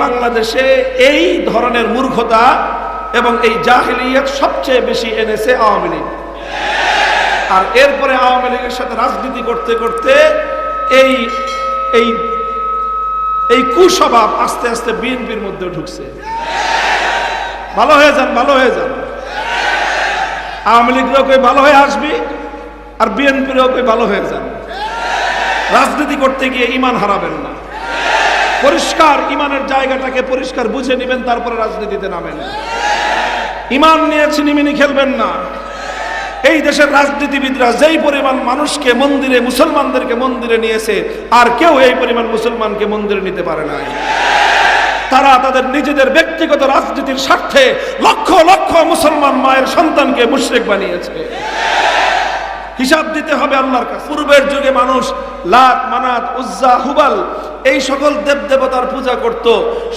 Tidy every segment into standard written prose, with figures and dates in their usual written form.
বাংলাদেশে এই ধরনের মূর্খতা এবং এই জাহেলিয়াত সবচেয়ে বেশি এনেছে আওয়ামী লীগ। আর এরপরে আওয়ামী লীগের সাথে রাজনীতি করতে করতে এই এই এই কুস্বভাব আস্তে আস্তে বিএনপির মধ্যে ঢুকছে। ভালো হয়ে যান, ভালো হয়ে যান। আওয়ামী লীগরাও কই ভালো হয়ে আসবি, আর বিএনপিরাও কই ভালো হয়ে যান। রাজনীতি করতে গিয়ে ঈমান হারাবেন না। পরিষ্কার ঈমানের জায়গাটাকে পরিষ্কার বুঝে নেবেন, তারপরে রাজনীতিতে নামেন। ঈমান নিয়ে ছিনিমিনি খেলবেন না। এই দেশের রাজনীতিবিদরা যেই পরিমাণ মানুষকে মন্দিরে, মুসলমানদেরকে মন্দিরে নিয়েছে, আর কেউ এই পরিমাণ মুসলমানকে মন্দিরে নিতে পারে নাই। তারা তাদের নিজেদের ব্যক্তিগত রাজনীতির স্বার্থে লক্ষ লক্ষ মুসলমান মায়ের সন্তানকে মুশরিক বানিয়েছে। হিসাব দিতে হবে আল্লাহর কাছে। পূর্বের যুগে মানুষ লাত, মানাত, উজ্জা, হুবাল এই সকল দেব দেবতার পূজা করত।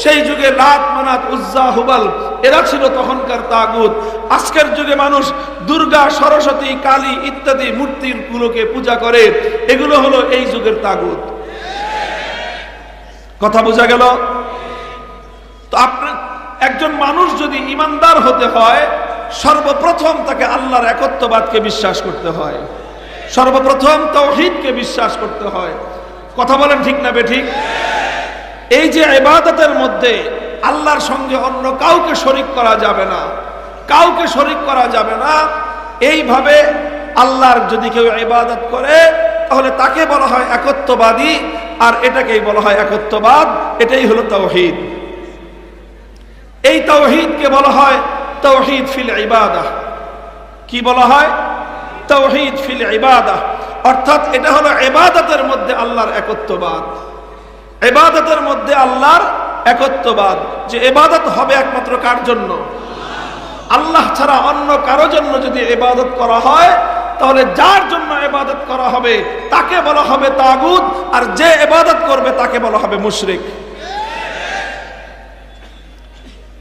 সেই যুগে লাত, মানাত, উজ্জা, হুবাল এরা ছিল তখনকার তাগুত। আজকের যুগে মানুষ দুর্গা, সরস্বতী, কালী ইত্যাদি মূর্তিগুলোকে পূজা করে। এগুলো হলো এই যুগের তাগুত। কথা বোঝা গেল? তো আপনার একজন মানুষ যদি ঈমানদার হতে হয়, সর্বপ্রথম তাকে আল্লাহর একত্ববাদকে বিশ্বাস করতে হয়। সর্বপ্রথম তাওহীদকে বিশ্বাস করতে হয়। কথা বলেন ঠিক না বেঠিক? এই যে ইবাদতের মধ্যে আল্লাহর সঙ্গে অন্য কাউকে শরীক করা যাবে না, কাউকে শরীক করা যাবে না। এইভাবে আল্লাহর যদি কেউ ইবাদত করে, তাহলে তাকে বলা হয় একত্ববাদী, আর এটাকেই বলা হয় একত্ববাদ। এটাই হলো তাওহীদ। এই তাওহীদকে বলা হয় তাওহীদ ফিল ইবাদাহ। কি বলা হয়? তাওহীদ ফিল ইবাদাহ। অর্থাৎ এটা হলো ইবাদতের মধ্যে আল্লাহর একত্ববাদ। ইবাদতের মধ্যে আল্লাহর একত্ববাদ, যে ইবাদত হবে একমাত্র কার জন্য? আল্লাহ ছাড়া অন্য কারো জন্য যদি ইবাদত করা হয়, তাহলে যার জন্য ইবাদত করা হবে তাকে বলা হবে তাগুত, আর যে ইবাদত করবে তাকে বলা হবে মুশরিক।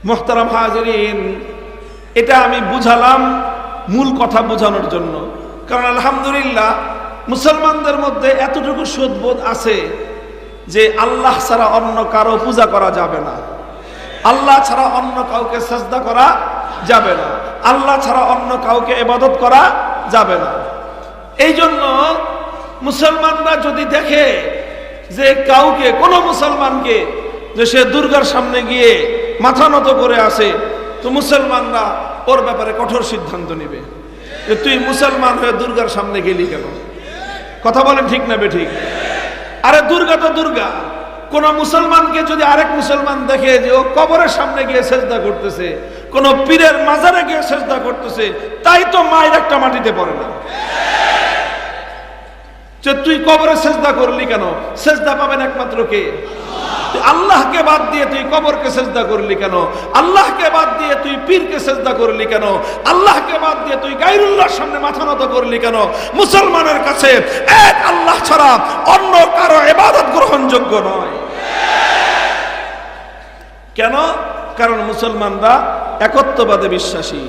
মুহতারাম হাজিরিন, এটা আমি বুঝালাম মূল কথা বোঝানোর জন্য। কারণ আলহামদুলিল্লাহ মুসলমানদের মধ্যে এতটুকু সুদবোধ আছে যে আল্লাহ ছাড়া অন্য কারো পূজা করা যাবে না, আল্লাহ ছাড়া অন্য কাউকে সাজদা করা যাবে না, আল্লাহ ছাড়া অন্য কাউকে ইবাদত করা যাবে না। এই জন্য মুসলমানরা যদি দেখে যে কাউকে, কোনো মুসলমানকে যে সে দুর্গার সামনে গিয়ে মাথা নত করে আসে, তো মুসলমানরা ওর ব্যাপারে কঠোর সিদ্ধান্ত নেবে যে তুই মুসলমান হয়ে দুর্গার সামনে গেলি কেন? কথা বলেন ঠিক না বেঠিক? আরে দুর্গা তো দুর্গা। কোন মুসলমানকে যদি আরেক মুসলমান দেখে যে ও কবরের সামনে গিয়ে সেজদা করতেছে, কোন পীরের মাজারে গিয়ে সেজদা করতেছে, তাই তো মায়ের একটা মাটিতে পড়ে না। যে তুই কবরে সেজদা করলি কেন? সেজদা পাবেন একমাত্র কে? আল্লাহকে বাদ দিয়ে তুই কবরকে সেজদা করলি কেন? আল্লাহকে বাদ দিয়ে তুই পীরকে সেজদা করলি কেন? আল্লাহকে বাদ দিয়ে তুই গায়রুল্লাহর সামনে মাথা নত করলি কেন? মুসলমানের কাছে এক আল্লাহ ছাড়া অন্য কারো ইবাদত গ্রহণযোগ্য নয়। কেন? কারণ মুসলমানরা একত্ববাদে বিশ্বাসী।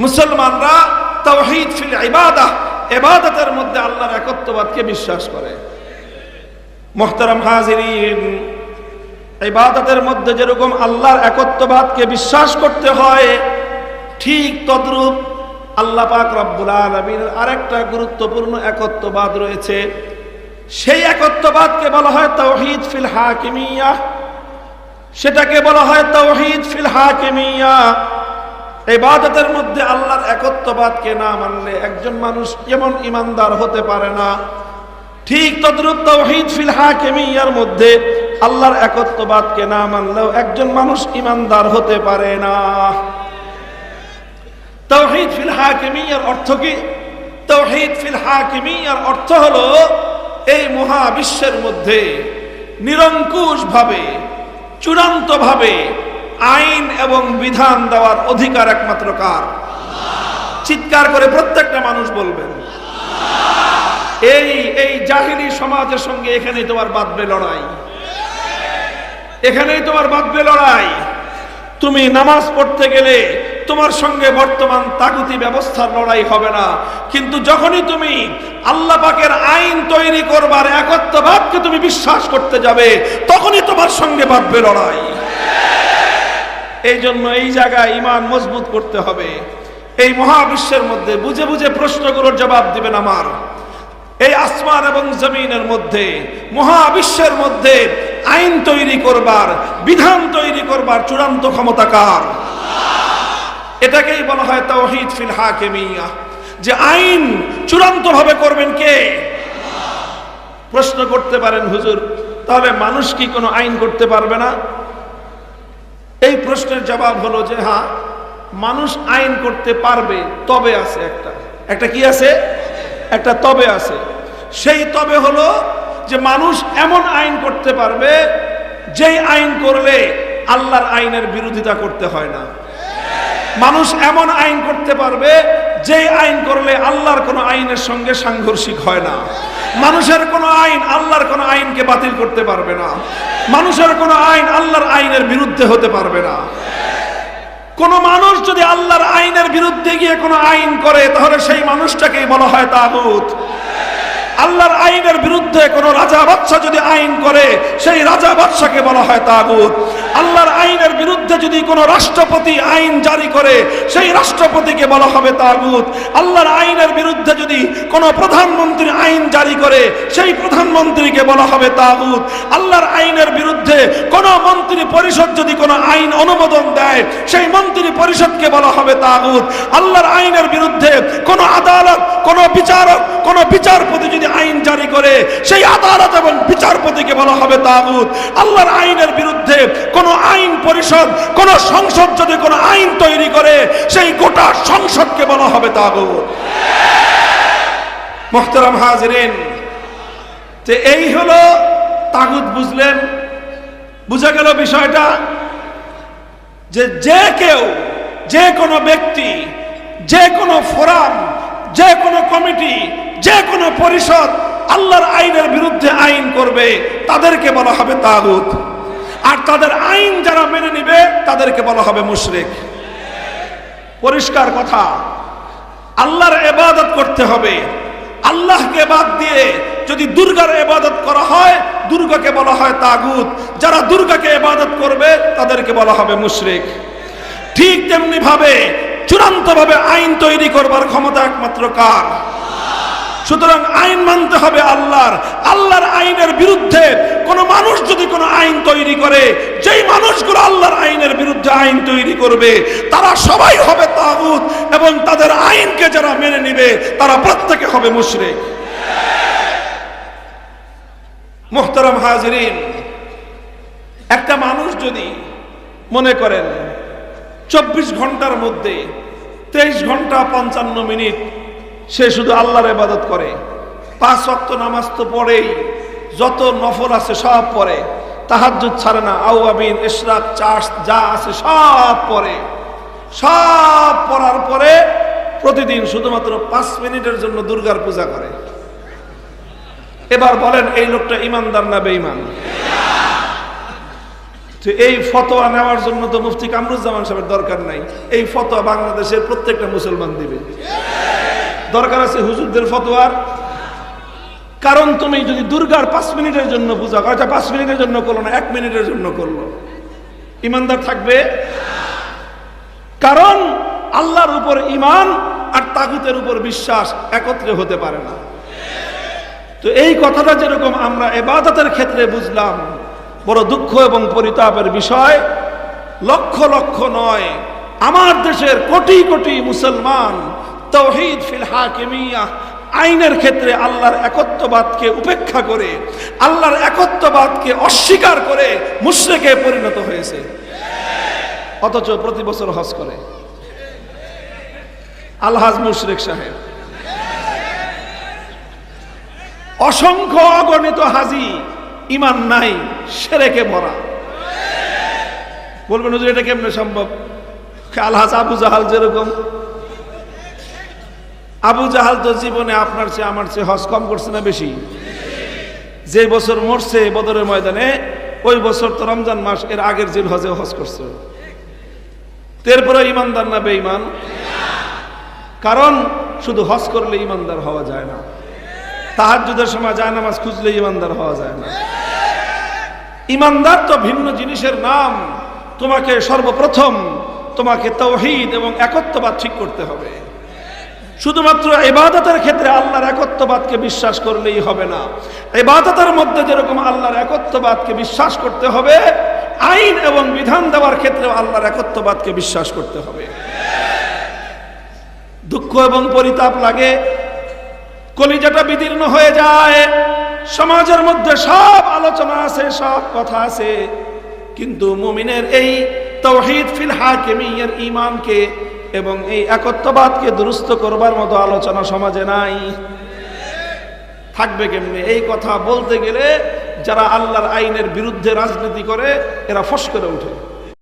মুসলমানরা তাওহীদ ফিল ইবাদাহ, ইবাদতের মধ্যে আল্লাহর একত্ববাদকে বিশ্বাস করে। মুহতারাম হাজিরিন, ইবাদতের মধ্যে যেরকম আল্লাহর একত্ববাদকে বিশ্বাস করতে হয়, ঠিক তদ্রূপ আল্লাহ পাক রব্বুল আলামিনের আরেকটা গুরুত্বপূর্ণ একত্ববাদ রয়েছে। সেই একত্ববাদকে বলা হয় তাওহীদ ফিল হাকিমিয়াহ। সেটাকে বলা হয় তাওহীদ ফিল হাকিমিয়াহ। ইবাদতের মধ্যে আল্লাহর একত্ববাদকে না মানলে একজন মানুষ যেমন ঈমানদার হতে পারে না, ঠিক তদ্রূপ তাওহীদ ফিল হাকিমিয়ার মধ্যে আল্লাহর একত্ববাদকে না মানলেও একজন মানুষ ঈমানদার হতে পারে না। তাওহীদ ফিল হাকিমিয়ার অর্থ কি? তাওহীদ ফিল হাকিমিয়ার অর্থ হলো এই মহাবিশ্বের মধ্যে নিরঙ্কুশ ভাবে, চূড়ান্ত ভাবে আইন এবং বিধান দেওয়ার অধিকার একমাত্র কার? চিৎকার করে প্রত্যেকটা মানুষ বলবেন। এই জাহিলি সমাজের সঙ্গে এখানেই তোমার বাঁধবে লড়াই, এখানেই তোমার বাঁধবে লড়াই। তুমি নামাজ পড়তে গেলে তোমার সঙ্গে বর্তমান তাগুতি ব্যবস্থার লড়াই হবে না, কিন্তু যখনই তুমি আল্লাহ পাকের আইন তৈরি করবার একত্ববাদকে তুমি বিশ্বাস করতে যাবে, তখনই তোমার সঙ্গে বাঁধবে লড়াই। এই জন্য এই জায়গায় ঈমান মজবুত করতে হবে। এই মহাবিশ্বের মধ্যে বুঝে বুঝে প্রশ্নগুলোর জবাব দিবেন আমার। এই আসমান এবং জমিনের মধ্যে, মহাবিশ্বের মধ্যে আইন তৈরি করবার, বিধান তৈরি করবার চূড়ান্ত ক্ষমতা কার? এটাকেই বলা হয় তাওহীদ ফিল হাকিমিয়া, যে আইন চূড়ান্ত ভাবে করবেন কে? প্রশ্ন করতে পারেন, হুজুর তাহলে মানুষ কি কোনো আইন করতে পারবে না? এই প্রশ্নের জবাব হলো যে হ্যাঁ, মানুষ আইন করতে পারবে, তবে আছে একটা কি আছে? একটা তবে আছে। সেই তবে হলো যে মানুষ এমন আইন করতে পারবে যেই আইন করলে আল্লাহর আইনের বিরোধিতা করতে হয় না। মানুষ এমন আইন করতে পারবে যেই আইন করলে আল্লাহর কোনো আইনের সঙ্গে সাংঘর্ষিক হয় না। মানুষের কোনো আইন আল্লাহর কোনো আইনকে বাতিল করতে পারবে না। মানুষের কোনো আইন আল্লাহর আইনের বিরুদ্ধে হতে পারবে না। কোন মানুষ যদি আল্লাহর আইনের বিরুদ্ধে গিয়ে কোনো আইন করে, তাহলে সেই মানুষটাকেই বলা হয় তাগুত। আল্লাহর আইনের বিরুদ্ধে কোন রাজা বাদশা যদি আইন করে, সেই রাজা বাদশাকে বলা হয় তাগুত। আল্লাহর আইনের বিরুদ্ধে যদি কোন রাষ্ট্রপতি আইন জারি করে, সেই রাষ্ট্রপতিকে বলা হবে তাগুত। আল্লাহর আইনের বিরুদ্ধে যদি কোন প্রধানমন্ত্রী আইন জারি করে, সেই প্রধানমন্ত্রীকে বলা হবে তাগুত। আল্লাহর আইনের বিরুদ্ধে কোন মন্ত্রী পরিষদ যদি কোন আইন অনুমোদন দেয়, সেই মন্ত্রী পরিষদকে বলা হবে তাগুত। আল্লাহর আইনের বিরুদ্ধে কোন আদালত, কোন বিচারক, কোন বিচারপতি যদি আইন জারি করে, সেই আদালত এবং বিচারপতিকে বলা হবে তাগুত। আল্লাহর আইনের বিরুদ্ধে কোন আইন পরিষদ, কোন সংসদ যদি কোন আইন তৈরি করে, সেই গোটা সংসদকে বলা হবে তাগুত। মুহতারাম হাজিরিন, যে এই হলো তাগুত। বুঝলেন? বুঝা গেল বিষয়টা? যে কেউ, যে কোনো ব্যক্তি, যে কোনো ফোরাম, যে কোনো কমিটি, যে কোনো পরিষদ আল্লাহর আইনের বিরুদ্ধে আইন করবে, তাদেরকে বলা হবে তাগুত। আর তাদের আইন যারা মেনে নিবে, তাদেরকে বলা হবে মুশরিক। পরিষ্কার কথা। আল্লাহর ইবাদত করতে হবে। আল্লাহকে বাদ দিয়ে যদি দুর্গার ইবাদত করা হয়, দুর্গাকে বলা হয় তাগুত। যারা দুর্গাকে ইবাদত করবে, তাদেরকে বলা হবে মুশরিক। ঠিক তেমনি ভাবে চূড়ান্ত ভাবে আইন তৈরি করবার ক্ষমতা একমাত্র কার? সুতরাং আইন মানতে হবে আল্লাহর। আল্লাহর আইনের বিরুদ্ধে কোন মানুষ যদি কোন আইন তৈরি করে, যেই মানুষগুলো আল্লাহর আইনের বিরুদ্ধে আইন তৈরি করবে, তারা সবাই হবে তাগুত, এবং তাদের আইনকে যারা মেনে নিবে, তারা প্রত্যেকে হবে মুশরিক। মুহতারাম হাজিরিন, একটা মানুষ যদি মনে করেন 24 ঘন্টার মধ্যে 23 ঘন্টা 55 মিনিট সে শুধু আল্লাহর ইবাদত করে, 5 ওয়াক্ত নামাজ তো পড়েই, যত নফল আছে সব পড়ে, তাহাজ্জুদ ছাড়ে না, আওয়াবিন, ইশরাক, চাষ যা আছে সব পড়ে, সব পড়ার পরে প্রতিদিন শুধুমাত্র 5 মিনিটের জন্য দুর্গার পূজা করে। এবার বলেন, এই লোকটা ইমানদার না বেঈমান? তো এই ফতোয়া নেওয়ার জন্য তো মুফতি কামরুজ্জামান সাহেবের দরকার নাই। এই ফতোয়া বাংলাদেশের প্রত্যেকটা মুসলমান দিবে। দরকার আছে হুজুরদের ফতোয়ার? কারণ তুমি যদি দুর্গার 5 মিনিটের জন্য পূজা করো, 5 মিনিটের জন্য করলো না, 1 মিনিটের জন্য করলো, ইমানদার থাকবে? কারণ আল্লাহর উপর ঈমান আর তাগুতের উপর বিশ্বাস একত্রে হতে পারে না। তো এই কথাটা যেরকম আমরা ইবাদতের ক্ষেত্রে বুঝলাম, বড় দুঃখ এবং পরিতাপের বিষয়, লক্ষ লক্ষ নয়, আমার দেশের কোটি কোটি মুসলমান তাওহীদ ফিল হাকিমিয়া, আইনের ক্ষেত্রে আল্লাহর একত্ববাদকে উপেক্ষা করে, আল্লাহর একত্ববাদকে অস্বীকার করে মুশরিকে পরিণত হয়েছে। অথচ প্রতি বছর হজ করে আলহাজ মুশরিক সাহেব। অসংখ্য অগণিত হাজি ঈমান নাই, শিরকে ভরা। বলবেন হুজুর এটা কেমনে সম্ভব? আলহাজ আবু জাহাল যেরকম, আবু জাহাল তো জীবনে আপনার চেয়ে আমার চেয়ে হজ কম করছে না বেশি? যে বছর মরছে বদরের ময়দানে, ওই বছর তো রমজান মাস এর আগের জিল হজে হজ করছে। এরপরে ইমানদার না বেঈমান? কারণ শুধু হজ করলে ইমানদার হওয়া যায় না, তাহাজ্জুদের সময় জায়নামাজ খুঁজলে ইমানদার হওয়া যায় না। ইমানদার তো ভিন্ন জিনিসের নাম। তোমাকে সর্বপ্রথম তোমাকে তাওহীদ এবং একত্ববাদ ঠিক করতে হবে। শুধুমাত্র ইবাদতের ক্ষেত্রে আল্লাহর একত্ববাদকে বিশ্বাস করলেই হবে না, ইবাদতের মধ্যে যেরকম আল্লাহর একত্ববাদকে বিশ্বাস করতে হবে, আইন এবং বিধান দেওয়ার ক্ষেত্রেও আল্লাহর একত্ববাদকে বিশ্বাস করতে হবে। দুঃখ এবং পরিতাপ লাগে, কলিজাটা বিদীর্ণ হয়ে যায়। সমাজের মধ্যে সব আলোচনা আছে, সব কথা আছে, কিন্তু মুমিনের এই তাওহীদ ফিল হাকিমিয়্যার ঈমানকে এবং এই একত্ববাদকে দুরুস্ত করবার মতো আলোচনা সমাজে নাই। থাকবে কেমনে? এই কথা বলতে গেলে যারা আল্লাহর আইনের বিরুদ্ধে রাজনীতি করে এরা ফস করে ওঠে।